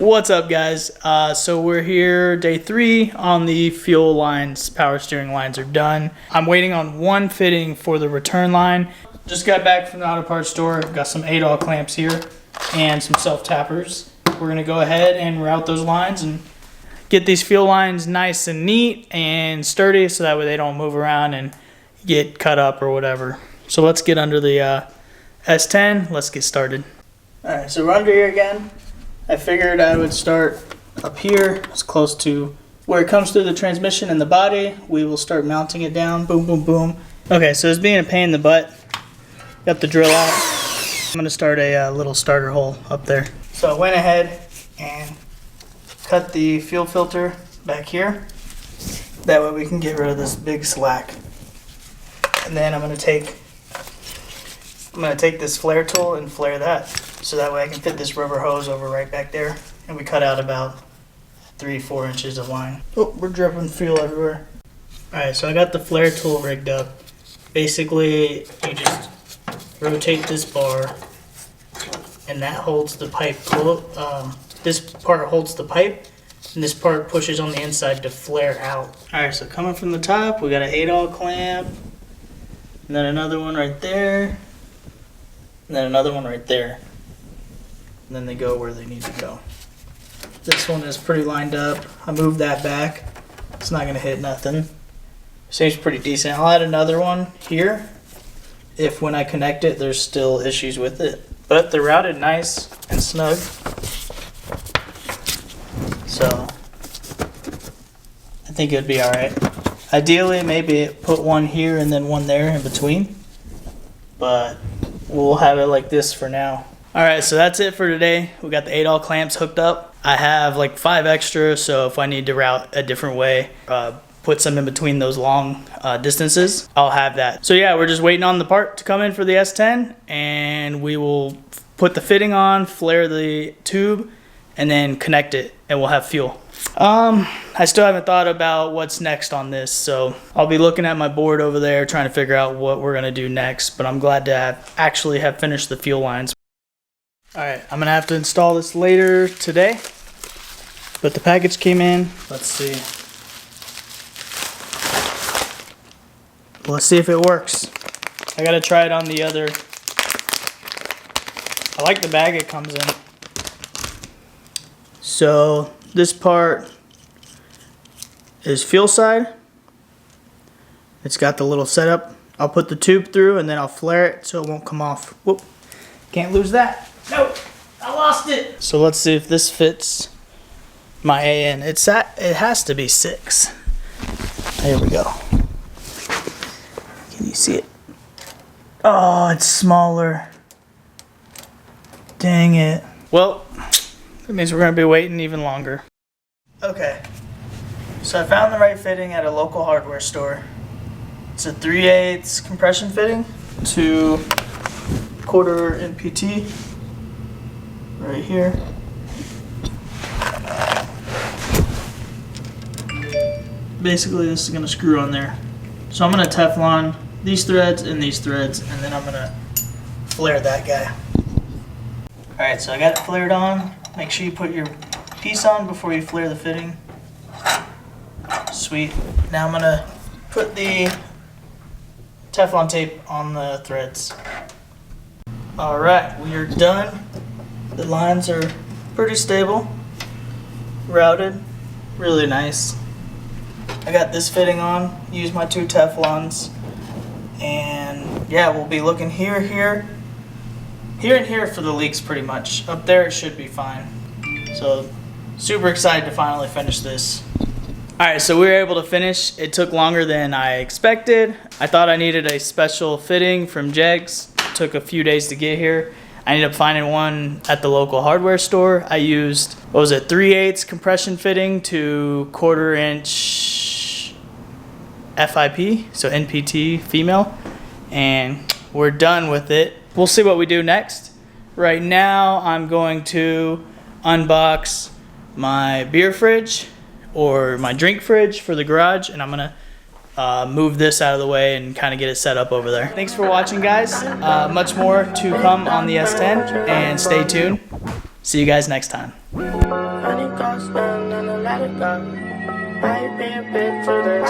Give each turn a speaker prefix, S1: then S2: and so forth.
S1: What's up, guys? So we're here day 3 on the fuel lines. Power steering lines are done. I'm waiting on one fitting for the return line. Just got back from the auto parts store. Got some 8-all clamps here and some self tappers. We're gonna go ahead and route those lines and get these fuel lines nice and neat and sturdy so that way they don't move around and get cut up or whatever. So let's get under the S10. Let's get started. All right, so we're under here again. I figured I would start up here, as close to where it comes through the transmission and the body. We will start mounting it down, boom, boom, boom. Okay, so it's being a pain in the butt. Got the drill out. I'm gonna start a little starter hole up there. So I went ahead and cut the fuel filter back here. That way we can get rid of this big slack. And then I'm gonna take this flare tool and flare that. So that way I can fit this rubber hose over right back there. And we cut out about 3-4 inches of line. Oh, we're dripping fuel everywhere. Alright, so I got the flare tool rigged up. Basically, you just rotate this bar and that holds the pipe. This part holds the pipe and this part pushes on the inside to flare out. Alright, so coming from the top, we got an 8-all clamp. And then another one right there. And then another one right there. And then they go where they need to go. This one is pretty lined up. I moved that back. It's not gonna hit nothing. Seems pretty decent. I'll add another one here if when I connect it there's still issues with it. But they're routed nice and snug. So I think it'd be alright. Ideally maybe put one here and then one there in between. But we'll have it like this for now. Alright, so that's it for today. We got the 8-all clamps hooked up. I have like 5 extra, so if I need to route a different way, put some in between those long distances, I'll have that. So yeah, we're just waiting on the part to come in for the S10, and we will put the fitting on, flare the tube, and then connect it, and we'll have fuel. I still haven't thought about what's next on this, so I'll be looking at my board over there trying to figure out what we're gonna do next, but I'm glad to actually have finished the fuel lines. Alright, I'm gonna have to install this later today, but the package came in. Let's see. Let's see if it works. I gotta try it on the other. I like the bag it comes in. So this part is fuel side. It's got the little setup. I'll put the tube through and then I'll flare it so it won't come off. Whoop, can't lose that. Nope, I lost it. So let's see if this fits my AN. It has to be 6. There we go. Can you see it? Oh, it's smaller. Dang it. Well, that means we're gonna be waiting even longer. Okay, so I found the right fitting at a local hardware store. It's a 3/8 compression fitting to 1/4 NPT right here. Basically, this is gonna screw on there. So I'm gonna Teflon these threads and these threads, and then I'm gonna flare that guy. All right, so I got it flared on. Make sure you put your piece on before you flare the fitting. Sweet. Now I'm gonna put the Teflon tape on the threads. All right, we are done. The lines are pretty stable, routed, really nice. I got this fitting on, use my 2 Teflons, and yeah, we'll be looking here and here for the leaks pretty much. Up there it should be fine. So super excited to finally finish this. Alright, so we were able to finish. It took longer than I expected. I thought I needed a special fitting from Jegs. It took a few days to get here. I ended up finding one at the local hardware store. I used, what was it, 3/8 compression fitting to 1/4 inch FIP, so NPT female, and we're done with it. We'll see what we do next. Right now, I'm going to unbox my beer fridge or my drink fridge for the garage, and I'm gonna move this out of the way and kind of get it set up over there. Thanks for watching, guys. Much more to come on the S10, and stay tuned. See you guys next time.
S2: Honey goes down and I let it go. I ain't been bit to the